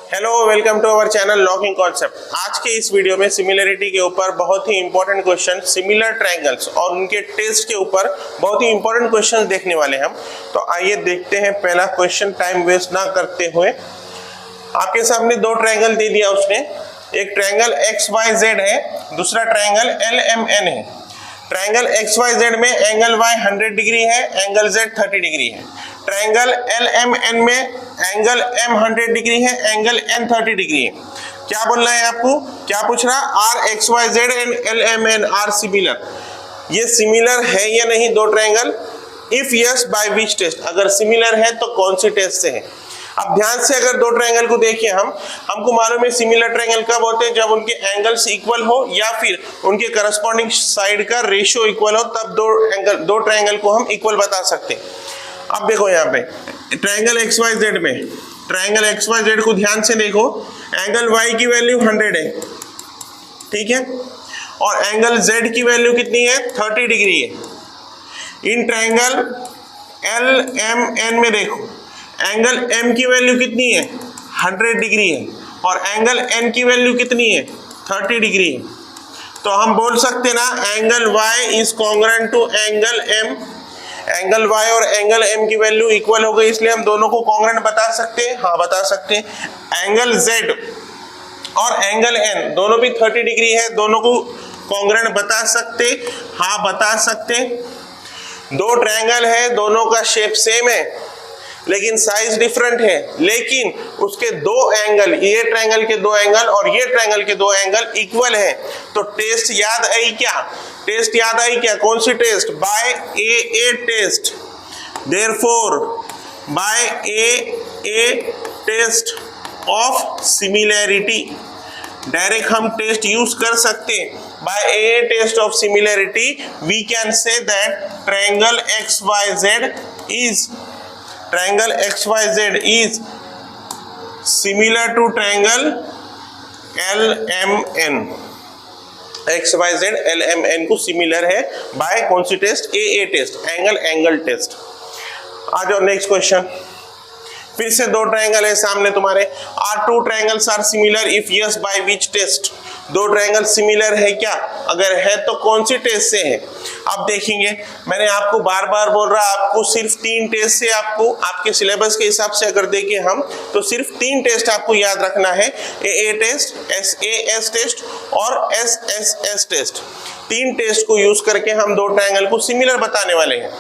Hello, welcome to our channel locking concept. आज के इस वीडियो में सिमिलरिटी के ऊपर बहुत ही इंपॉर्टेंट क्वेश्चन, सिमिलर ट्रायंगल्स और उनके टेस्ट के ऊपर बहुत ही इंपॉर्टेंट क्वेश्चन देखने वाले हम। तो आइए देखते हैं पहला क्वेश्चन, टाइम वेस्ट ना करते हुए। आपके सामने दो ट्रायंगल दे दिया उसने, एक ट्रायंगल XYZ है, दूसरा ट्रायंगल LMN है। ट्रायंगल XYZ में एंगल Y 100 डिग्री है, एंगल Z 30 डिग्री है। ट्रायंगल LMN में एंगल M 100 डिग्री है, एंगल N 30 डिग्री है। क्या बोलना है आपको, क्या पूछ रहा? Are XYZ and LMN are similar. ये सिमिलर है या नहीं दो triangle? If yes by which test? अगर सिमिलर है तो कौन सी टेस्ट से है? अब ध्यान से अगर दो ट्रायंगल को देखिए, हमको मालूम है सिमिलर ट्रायंगल कब होते हैं, जब उनके एंगल्स इक्वल हो या फिर उनके करस्पॉन्डिंग साइड का रेशियो इक्वल हो, तब दो ट्रायंगल को हम इक्वल बता सकते हैं। अब देखो यहाँ पे ट्रायंगल XYZ में, ट्रायंगल XYZ को ध्यान से देखो, एंगल Y की वैल्यू 100 है, ठीक है, और एंगल Z की वैल्यू कितनी है? 30 डिग्री है। इन ट्रायंगल LMN में देखो, एंगल M की वैल्यू कितनी है? 100 डिग्री है, और एंगल N की वैल्यू कितनी है? 30 डिग्री है। तो हम बोल सकते ना, angle Y is congruent to angle M। Angle Y और एंगल M की वैल्यू इक्वल हो गई, इसलिए हम दोनों को कॉन्ग्रुएंट बता सकते हैं। हाँ, बता सकते हैं। एंगल Z और एंगल N दोनों भी 30 डिग्री है, दोनों को कॉन्ग्रुएंट बता सकते? हाँ, बता सकते। दो ट्रायंगल है, दोनों का शेप सेम है लेकिन साइज डिफरेंट है, लेकिन उसके दो एंगल, ये ट्रायंगल के दो एंगल और ये ट्रायंगल के दो एंगल इक्वल है। तो टेस्ट याद आई क्या? टेस्ट याद आई क्या? कौन सी test? By AA test. Therefore by AA test of similarity, direct हम टेस्ट यूज कर सकते हैं। By AA test of similarity we can say that triangle XYZ is similar to triangle LMN। XYZ LMN को similar है by कौन सी test? AA test, angle test. आ जाओ नेक्स्ट क्वेश्चन। फिर से दो ट्रायंगल है सामने तुम्हारे। Are two triangles are similar? If yes by which test? दो ट्रायंगल सिमिलर है क्या? अगर है तो कौन सी टेस्ट से है? अब देखेंगे, मैंने आपको बार बार बोल रहा, आपको सिर्फ 3 टेस्ट से, आपको आपके सिलेबस के हिसाब से अगर देखें हम, तो सिर्फ 3 टेस्ट आपको याद रखना है। AA टेस्ट, SAS टेस्ट और SSS टेस्ट। 3 टेस्ट को यूज करके हम दो ट्रायंगल को सिमिलर बताने वाले हैं।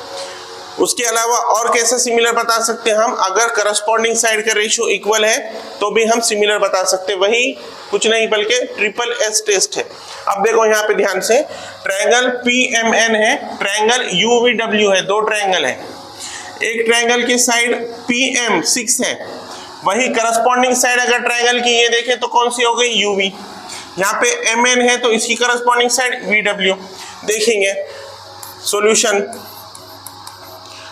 उसके अलावा और कैसे सिमिलर बता सकते हैं हम? अगर करस्पॉन्डिंग साइड का रेशियो इक्वल है तो भी हम सिमिलर बता सकते हैं। वही कुछ नहीं बल्कि SSS टेस्ट है। अब देखो यहाँ पे ध्यान से, ट्रायंगल PMN है, ट्रायंगल UVW है, दो ट्रायंगल है। एक ट्रायंगल की साइड PM 6 है, वही करस्पॉन्डिंग साइड अगर ट्रायंगल की ये देखें तो कौन सी हो गई? UV। यहाँ पे MN है तो इसकी करस्पॉन्डिंग साइड VW। देखेंगे सॉल्यूशन।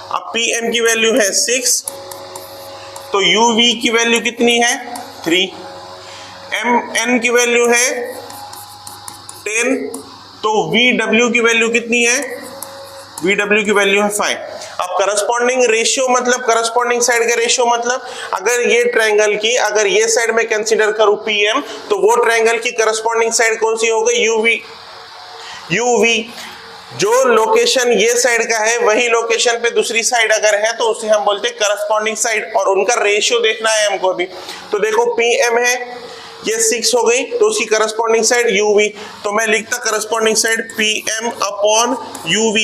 अब PM की वैल्यू है 6, तो UV की वैल्यू कितनी है? 3। MN की वैल्यू है 10, तो VW की वैल्यू कितनी है? VW की वैल्यू है 5। अब करस्पॉन्डिंग रेशियो मतलब, करस्पॉन्डिंग साइड का रेशियो मतलब, अगर ये ट्रायंगल की, अगर ये साइड में कंसीडर करूं PM, तो वो ट्रायंगल की करस्पॉन्डिंग साइड कौन सी हो गई? UV। जो लोकेशन ये साइड का है वही लोकेशन पे दूसरी साइड अगर है तो उसे हम बोलते हैं करस्पॉन्डिंग साइड, और उनका रेशियो देखना है हमको अभी। तो देखो PM है, ये 6 हो गई, तो उसकी करस्पॉन्डिंग साइड UV। तो मैं लिखता corresponding side PM upon UV।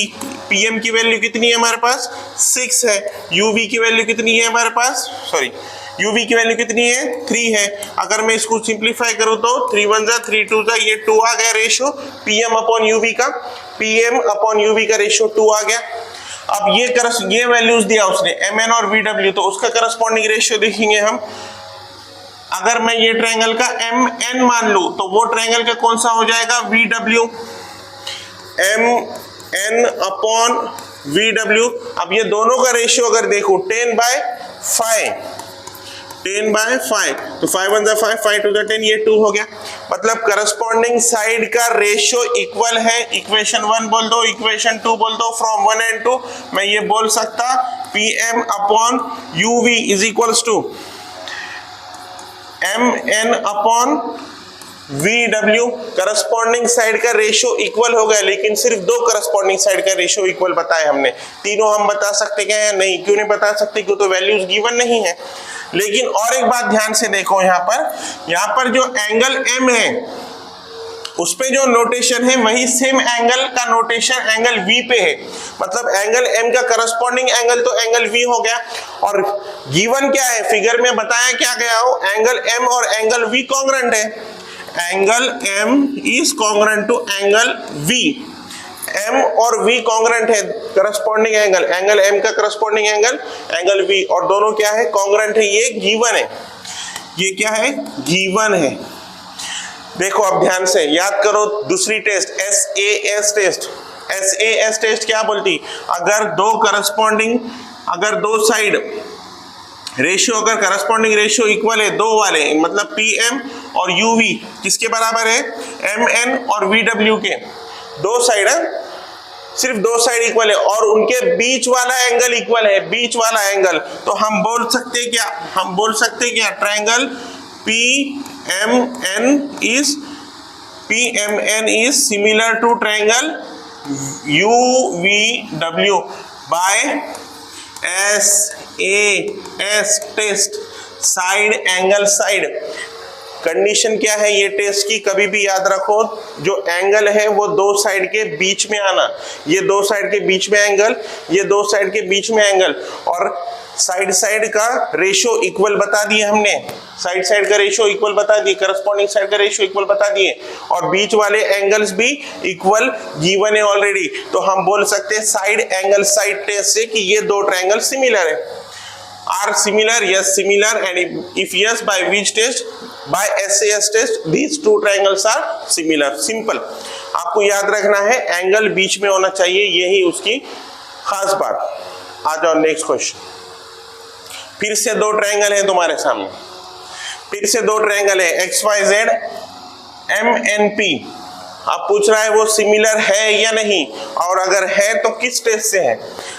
PM की वैल्यू कितनी है हमारे पास? 6 है। UV की वैल्यू कितनी है हमारे पास? UV की वैल्यू कितनी है? 3 है। अगर मैं इसको सिंप्लीफाई करूं तो 3 1 जा 3 2 जा, ये 2 आ गया रेशियो PM अपॉन UV का। PM अपॉन UV का रेशियो 2 आ गया। अब ये वैल्यूज दिया उसने MN और VW, तो उसका करस्पॉन्डिंग रेशियो देखेंगे हम। अगर मैं ये ट्रायंगल का MN मान लूं तो वो ट्रायंगल का कौन सा हो जाएगा? VW। MN upon VW। अब ये दोनों का रेशियो अगर देखो 10/5, 10/5, तो 5 1 जा 5, 5 2 जा 10, ये 2 हो गया। मतलब करस्पॉन्डिंग साइड का रेशियो इक्वल है। इक्वेशन 1 बोल दो, इक्वेशन 2 बोल दो, फ्रॉम 1 and 2 मैं ये बोल सकता PM upon UV is equals to mn upon VW, corresponding side का रेशियो इक्वल हो गया, लेकिन सिर्फ दो करस्पॉन्डिंग साइड का रेशियो इक्वल बताया हमने। तीनों हम बता सकते क्या है? नहीं। क्यों नहीं बता सकते? क्यों? तो वैल्यूज गिवन नहीं है। लेकिन और एक बात ध्यान से देखो, यहाँ पर जो एंगल M है उस पे जो नोटेशन है वही सेम एंगल का नोटेशन एंगल V पे है। मतलब एंगल M का करस्पॉन्डिंग एंगल तो एंगल V हो गया। और गिवन क्या है? फिगर में बताया क्या गया हो? एंगल M और एंगल V कॉन्ग्रुएंट है। Angle M is congruent to angle V। M और V कॉन्ग्रुएंट है, करस्पॉन्डिंग एंगल, एंगल M का करस्पॉन्डिंग एंगल V, और दोनों क्या है? कॉन्ग्रुएंट है। ये गिवन है। ये क्या है? गिवन है। देखो अब ध्यान से याद करो दूसरी test, SAS test. SAS test क्या बोलती? अगर दो साइड रेशियो, अगर करस्पॉन्डिंग रेशियो इक्वल है दो वाले, मतलब PM और UV किसके बराबर है? MN और VW के। दो साइड है, सिर्फ दो साइड इक्वल है और उनके बीच वाला एंगल इक्वल है, बीच वाला एंगल। तो हम बोल सकते क्या? हम बोल सकते क्या? Triangle PMN is similar to triangle UVW by SAS test, side angle side. Condition क्या है ये टेस्ट की? कभी भी याद रखो, जो एंगल है वो दो साइड के बीच में आना। ये दो साइड के बीच में एंगल, ये दो साइड के बीच में एंगल, और साइड का रेशियो इक्वल बता दिए हमने। साइड का रेशियो इक्वल बता दिए, करस्पॉन्डिंग साइड का रेशियो इक्वल बता दिए, और बीच वाले एंगल्स भी इक्वल गिवन है ऑलरेडी। तो हम बोल सकते हैं साइड एंगल साइड टेस्ट से कि ये दो ट्रायंगल सिमिलर है। Are similar? Yes similar. And if yes, by which test? By SAS test these two triangles are similar। Simple. आपको याद रखना है एंगल बीच में होना चाहिए, यही उसकी खास बात। आ जाओ नेक्स्ट क्वेश्चन। फिर से दो ट्रायंगल है तुम्हारे सामने, फिर से दो ट्रायंगल है XYZ MNP। अब पूछ रहा है वो सिमिलर है या नहीं, और अगर है तो किस टेस्ट से है।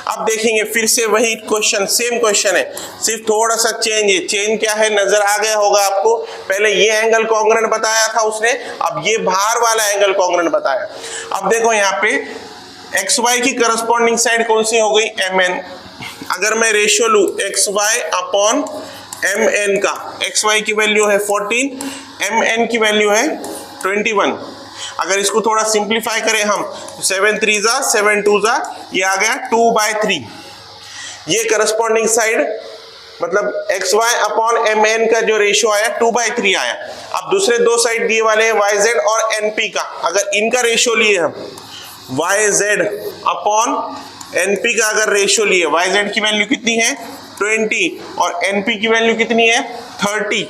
अब देखेंगे फिर से वही क्वेश्चन, सेम क्वेश्चन है, सिर्फ थोड़ा सा चेंज है। चेंज क्या है नजर आ गया होगा आपको। पहले ये एंगल कॉन्ग्रुएंट बताया था उसने, अब ये बाहर वाला एंगल कॉन्ग्रुएंट बताया। अब देखो यहाँ पे XY की करस्पॉन्डिंग साइड कौन सी हो गई? MN। अगर मैं रेशियो लू XY अपॉन MN का, XY की वैल्यू है 14, MN की वैल्यू है 21। अगर इसको थोड़ा सिंप्लीफाई करें हम, 7 3 जा 7 2 जा, ये आ गया 2/3। ये करस्पॉन्डिंग साइड मतलब XY अपॉन MN का जो रेशियो आया 2/3 आया। अब दूसरे दो साइड दिए वाले हैं YZ और NP का, अगर इनका रेशियो लिए हम YZ अपॉन NP का अगर रेशियो लिए, YZ की वैल्यू कितनी है 20 और NP की वैल्यू कितनी है 30।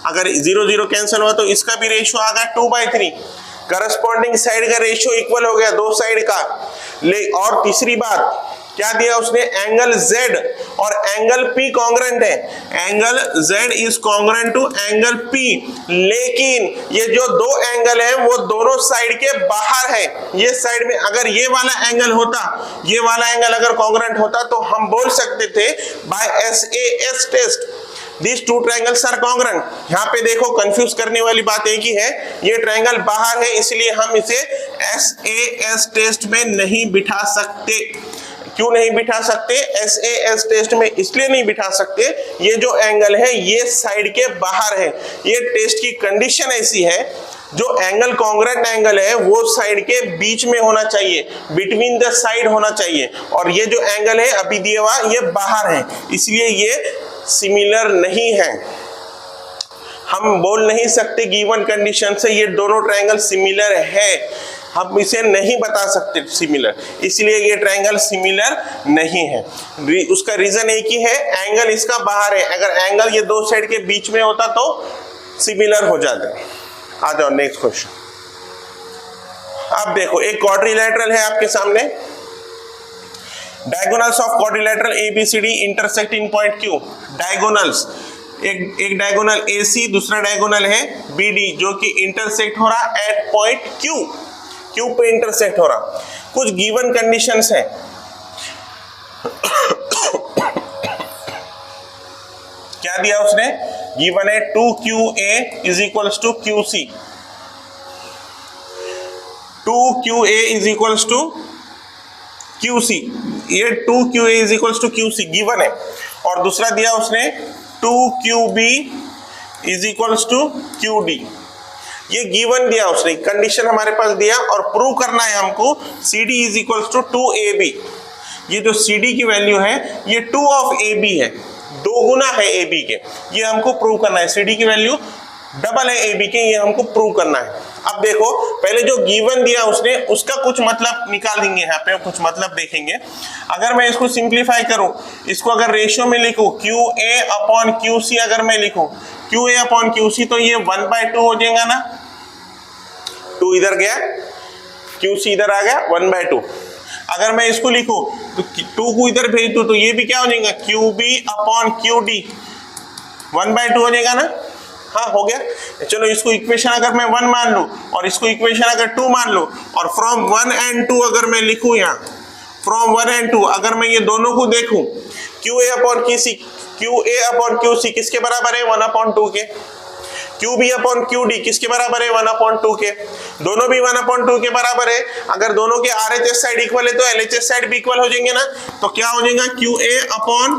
अगर 0 0 कैंसिल हुआ तो इसका भी रेशियो आ गया 2/3। करस्पॉन्डिंग साइड का रेशियो इक्वल हो गया दो साइड का। और तीसरी बात क्या दिया उसने? एंगल Z और एंगल P कॉन्ग्रुएंट है। Angle Z is congruent to angle P, लेकिन ये जो दो एंगल है वो दोनों साइड के बाहर है। ये साइड में अगर ये वाला एंगल होता, ये वाला एंगल अगर कॉन्ग्रुएंट होता तो हम बोल सकते थे by SAS test These two triangles are congruent। यहाँ पे देखो कंफ्यूज करने वाली बात एक ही है, ये ट्रायंगल बाहर है इसलिए हम इसे SAS टेस्ट में नहीं बिठा सकते। क्यों नहीं बिठा सकते? SAS टेस्ट में इसलिए नहीं बिठा सकते, ये जो एंगल है ये साइड के बाहर है। ये टेस्ट की कंडीशन ऐसी है, जो एंगल कॉन्ग्रुएंट एंगल है वो साइड के बीच में होना चाहिए, बिटवीन द साइड होना चाहिए, और ये जो एंगल है अभी दिया हुआ ये बाहर है, इसलिए ये सिमिलर नहीं है। हम बोल नहीं सकते गिवन कंडीशन से ये दोनों ट्रायंगल सिमिलर है, हम इसे नहीं बता सकते सिमिलर, इसलिए ये ट्रायंगल सिमिलर नहीं है। उसका रीजन एक ही है, एंगल इसका बाहर है। अगर एंगल ये दो साइड के बीच में होता तो सिमिलर हो जाता। आ जाओ नेक्स्ट क्वेश्चन। अब देखो एक क्वाड्रिलैटरल है आपके सामने, diagonals of quadrilateral ABCD intersect in point Q। Diagonals, एक डायगोनल AC, दूसरा डायगोनल है BD, जो कि इंटरसेक्ट हो रहा एट पॉइंट Q पे इंटरसेक्ट हो रहा। कुछ गिवन कंडीशंस हैं। क्या दिया उसने? गिवन है 2QA is equals to QC, 2QA is equals to QC, ये 2QA is equals to QC given है। और दूसरा दिया उसने 2QB is equals to QD, ये गिवन दिया उसने, कंडीशन हमारे पास दिया और प्रूव करना है हमको CD is equals to 2AB। ये जो CD की वैल्यू है ये 2 ऑफ AB है, 2 गुना है AB के, ये हमको प्रूव करना है। CD की वैल्यू डबल है AB के, ये हमको प्रूव करना है। अब देखो पहले जो गिवन दिया उसने उसका कुछ मतलब निकाल देंगे, यहाँ पे कुछ मतलब देखेंगे। अगर मैं इसको सिंप्लीफाई करूं, इसको अगर रेशियो में लिखूं QA अपॉन QC, अगर मैं लिखूं QA अपॉन QC तो ये 1/2 हो जाएगा ना, 2 इधर गया, QC इधर आ गया, 1/2। अगर मैं इसको लिखूं तो 2 को इधर भेज दूं तो ये भी क्या हो जाएगा, QB अपॉन QD 1/2 हो जाएगा ना। हाँ हो गया। चलो इसको इक्वेशन अगर मैं 1 मान लूं और इसको इक्वेशन अगर 2 मान लूं और फ्रॉम 1 and 2 अगर मैं लिखूं, यहाँ फ्रॉम 1 and 2 अगर मैं ये दोनों को देखूं, QA अपॉन QC किसके बराबर है, 1/2 के। QB अपॉन QD किसके बराबर है, 1/2 के। दोनों भी 1/2 के बराबर है। अगर दोनों के RHS साइड इक्वल है तो LHS साइड भी इक्वल हो जाएंगे ना। तो क्या हो जाएगा, QA upon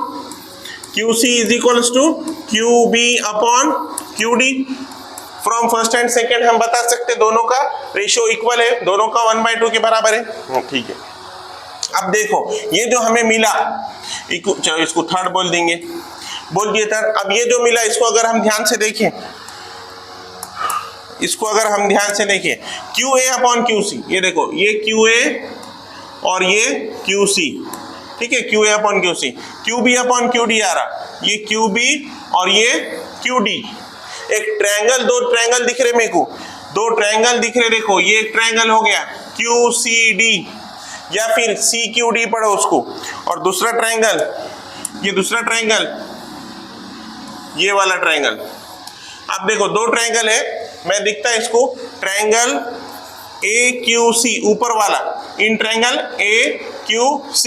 QC is equals to QB upon QD। From first and second हम बता सकते दोनों का रेशियो इक्वल है, दोनों का 1/2 के बराबर है। ठीक है, अब देखो ये जो हमें मिला, चलो इसको थर्ड बोल देंगे, बोल दिए थर्ड। अब ये जो मिला इसको अगर हम ध्यान से देखें, इसको अगर हम ध्यान से देखें QA अपॉन QC, ये देखो ये QA और ये QC, ठीक है, QA upon QC, QB upon QD आ रहा, ये QB और ये QD। एक ट्रायंगल, दो ट्रायंगल दिख रहे मेरे को, दो ट्रायंगल दिख रहे, देखो ये एक ट्रायंगल हो गया QCD या फिर CQD पढ़ो उसको, और दूसरा ट्रायंगल, ये दूसरा ट्रायंगल, ये वाला ट्रायंगल। अब देखो दो ट्रायंगल है, मैं दिखता है इसको ट्रायंगल AQC ऊपर वाला, इन ट्रायंगल AQC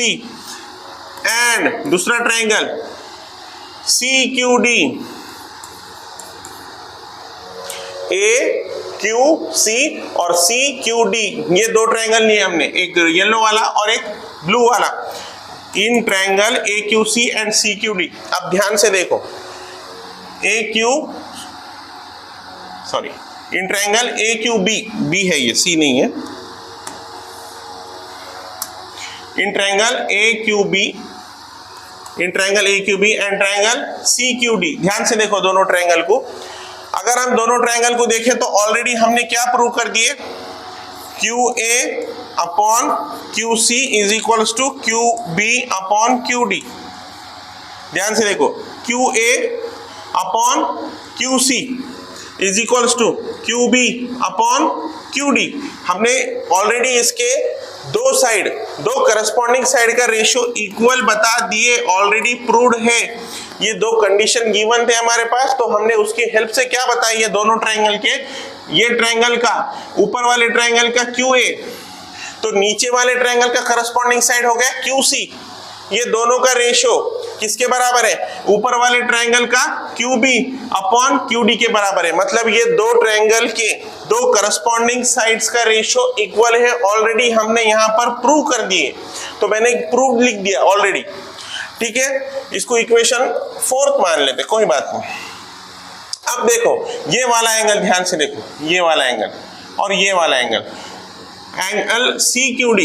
एंड दूसरा ट्रायंगल CQD, AQC और CQD, ये दो ट्रायंगल लिए हमने, एक येलो वाला और एक ब्लू वाला, in triangle AQC and CQD। अब ध्यान से देखो इन ट्रायंगल AQB, B है ये, C नहीं है, in triangle AQB and triangle CQD। ध्यान से देखो दोनों ट्रायंगल को, अगर हम दोनों ट्रायंगल को देखें तो ऑलरेडी हमने क्या प्रूव कर दिए, QA upon QC is equals to QB upon QD। ध्यान से देखो QA upon QC is equals to QB upon QD। हमने ऑलरेडी इसके दो साइड, दो करस्पॉन्डिंग साइड का रेशियो इक्वल बता दिए, ऑलरेडी प्रूव्ड है। ये दो कंडीशन गिवन थे हमारे पास, तो हमने उसकी हेल्प से क्या बताई है, दोनों ट्रायंगल के, ये ट्रायंगल का ऊपर वाले ट्रायंगल का QA, तो नीचे वाले ट्रायंगल का करस्पॉन्डिंग साइड हो गया QC। ये दोनों का रेशियो किसके बराबर है, ऊपर वाले ट्रायंगल का QB अपॉन QD के बराबर है। मतलब ये दो ट्रायंगल के दो करस्पॉन्डिंग साइड्स का रेशियो इक्वल है, ऑलरेडी हमने यहाँ पर प्रूव कर दिए, तो मैंने प्रूव लिख दिया ऑलरेडी। ठीक है, इसको इक्वेशन 4 मान लेते, कोई बात नहीं। अब देखो ये वाला एंगल, ध्यान से देखो ये वाला एंगल और ये वाला angle, angle CQD,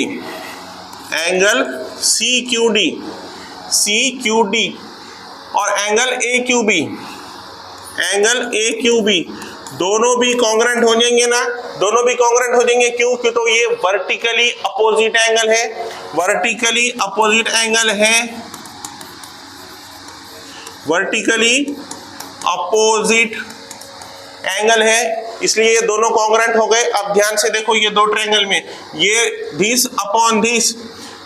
angle CQD और एंगल AQB, दोनों भी कॉन्ग्रुएंट हो जाएंगे ना, दोनों भी कॉन्ग्रुएंट हो जाएंगे। क्यों? क्यों तो ये वर्टिकली अपोजिट एंगल है, वर्टिकली अपोजिट एंगल है, वर्टिकली अपोजिट एंगल है, इसलिए ये दोनों कॉन्ग्रुएंट हो गए। अब ध्यान से देखो ये दो ट्रायंगल में, ये दिस अपॉन दिस,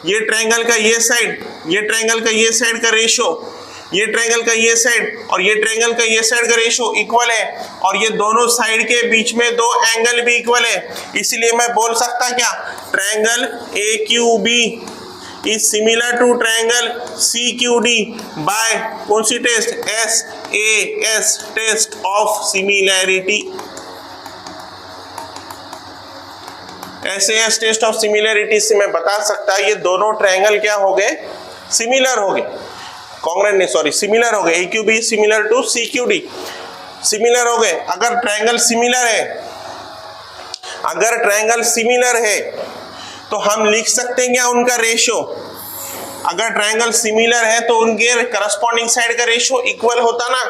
ये ट्रायंगल का ये साइड, ये ट्रायंगल का ये साइड का रेशियो, ये ट्रायंगल का ये साइड और ये ट्रायंगल का ये साइड का रेशियो इक्वल है, और ये दोनों साइड के बीच में दो एंगल भी इक्वल है। इसलिए मैं बोल सकता क्या, triangle AQB is similar to triangle CQD by कौन सी test, SAS test of similarity. SAS test of similarity से मैं बता सकता ये दोनों ट्रायंगल क्या हो गए, सिमिलर हो गए, कॉन्ग्रुएंट नहीं सॉरी सिमिलर हो गए। AQB similar to CQD, similar हो गए। अगर ट्रायंगल सिमिलर है, अगर ट्रायंगल सिमिलर है तो हम लिख सकते हैं क्या उनका रेशियो। अगर ट्रायंगल सिमिलर है तो उनके करस्पॉन्डिंग साइड का रेशियो इक्वल होता ना।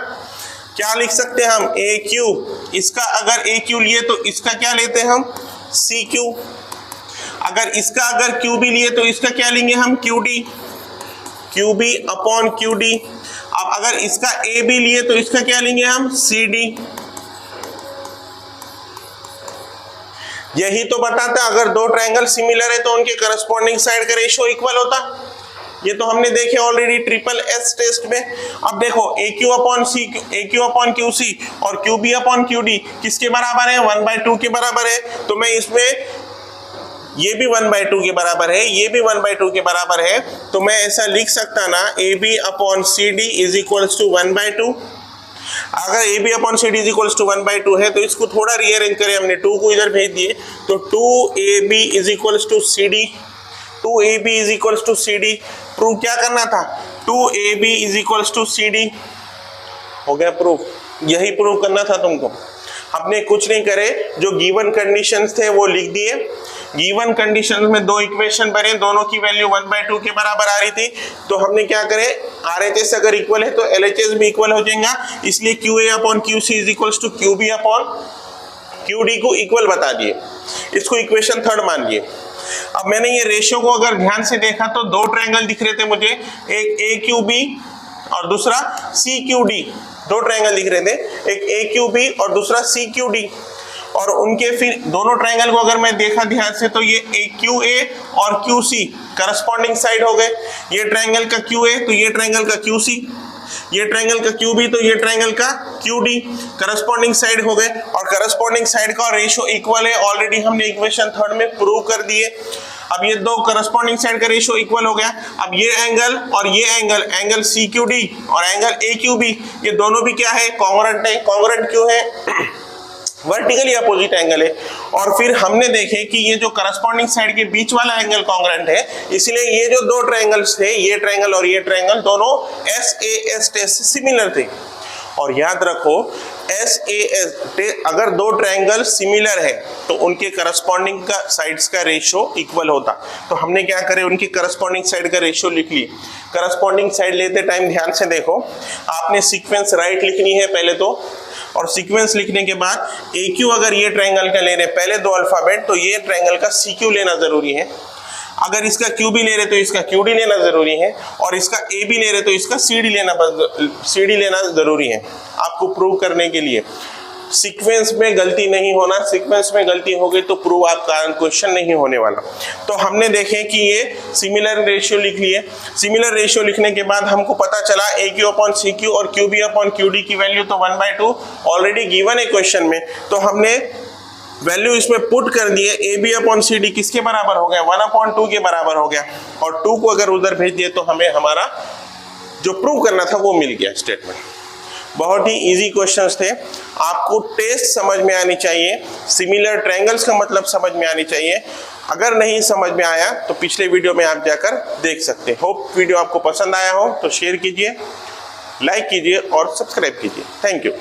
क्या लिख सकते हैं हम, AQ, इसका अगर AQ लिए तो इसका क्या लेते हैं हम, CQ। अगर इसका अगर QB लिए तो इसका क्या लेंगे हम, QD, QB अपॉन QD। अब अगर इसका AB लिए तो इसका क्या लेंगे हम, CD। यही तो बताता अगर दो ट्रायंगल सिमिलर है तो उनके करस्पॉन्डिंग साइड का रेशियो इक्वल होता। ये तो हमने देखे ऑलरेडी ट्रिपल एस टेस्ट में। अब देखो AQ अपॉन QC और QB अपॉन QD किसके बराबर है, 1/2 के बराबर है। तो मैं इसमें ये भी 1/2 के बराबर है, ये भी 1/2 के बराबर है, तो मैं ऐसा लिख सकता ना AB upon CD is equals to 1/2। अगर AB upon CD is equals to 1/2 है तो इसको थोड़ा रीअरेंज करें, हमने 2 को इधर भेज दिए तो 2AB is equals to CD, 2AB is equals to CD। Prove क्या करना था, 2AB is equals to CD, हो गया प्रूफ। यही प्रूव करना था तुमको, हमने कुछ नहीं करे, जो गिवन कंडीशंस थे वो लिख दिए। गिवन कंडीशंस में दो इक्वेशन बने, दोनों की वैल्यू 1/2 के बराबर आ रही थी, तो हमने क्या करे, RHS अगर इक्वल है तो LHS भी इक्वल हो जाएगा, इसलिए QA upon QC is equals to QB upon QD को इक्वल बता दिए। इसको इक्वेशन 3 मान लिए। अब मैंने ये रेशियो को अगर ध्यान से देखा तो दो ट्रायंगल दिख रहे थे मुझे, एक AQB और दूसरा CQD, दो ट्रायंगल दिख रहे थे, एक AQB और दूसरा CQD। और उनके फिर दोनों ट्रायंगल को अगर मैं देखा ध्यान से तो ये QA और QC करस्पॉन्डिंग साइड हो गए। ये ट्रायंगल का QA तो ये ट्रायंगल का QC, ये ट्रायंगल का QB तो ये ट्रायंगल का QD, करस्पॉन्डिंग साइड हो गए। और करस्पॉन्डिंग साइड का रेशियो इक्वल है, ऑलरेडी हमने इक्वेशन 3 में प्रूव कर दिए। अब ये दो करस्पॉन्डिंग साइड का रेशियो इक्वल हो गया। अब ये एंगल और ये एंगल CQD और एंगल AQB, ये दोनों भी क्या है, कॉन्ग्रुएंट है। कॉन्ग्रुएंट क्यों है, वर्टिकली अपोजिट एंगल है। और फिर हमने देखे कि ये जो करस्पॉन्डिंग साइड के बीच वाला एंगल कॉन्ग्रुएंट है, इसलिए ये जो दो ट्रायंगल्स थे, ये ट्रायंगल और ये ट्रायंगल, दोनों SAS टेस्ट से सिमिलर थे। और याद रखो SAS अगर दो ट्रायंगल सिमिलर है तो उनके करस्पॉन्डिंग का साइड्स का रेशियो इक्वल होता। तो हमने क्या करे, उनकी करस्पॉन्डिंग साइड का रेशियो लिख लिए। करस्पॉन्डिंग साइड लेते टाइम ध्यान से देखो, आपने सीक्वेंस राइट लिखनी है पहले तो, और सीक्वेंस लिखने के बाद AQ अगर ये ट्रायंगल का ले रहे पहले दो अल्फाबेट, तो ये ट्रायंगल का CQ लेना जरूरी है। अगर इसका QB ले रहे तो इसका QD लेना जरूरी है, और इसका AB ले रहे तो इसका CD लेना जरूरी है आपको प्रूव करने के लिए। सीक्वेंस में गलती नहीं होना, सीक्वेंस में गलती हो गई तो प्रूव आपका क्वेश्चन नहीं होने वाला। तो हमने देखे कि ये सिमिलर रेशियो लिख लिए। सिमिलर रेशियो लिखने के बाद हमको पता चला AQ अपॉन CQ और QB अपॉन QD की वैल्यू तो 1/2 ऑलरेडी गिवन है क्वेश्चन में, तो हमने वैल्यू इसमें पुट कर दिए। AB अपॉन CD किसके बराबर हो गया, 1/2 के बराबर हो गया। और 2 को अगर उधर भेज दिए तो हमें हमारा जो प्रूव करना था वो मिल गया स्टेटमेंट। बहुत ही इजी क्वेश्चंस थे, आपको टेस्ट समझ में आनी चाहिए, सिमिलर ट्रायंगल्स का मतलब समझ में आनी चाहिए। अगर नहीं समझ में आया तो पिछले वीडियो में आप जाकर देख सकते हैं। होप वीडियो आपको पसंद आया हो तो शेयर कीजिए, लाइक कीजिए और सब्सक्राइब कीजिए। Thank you.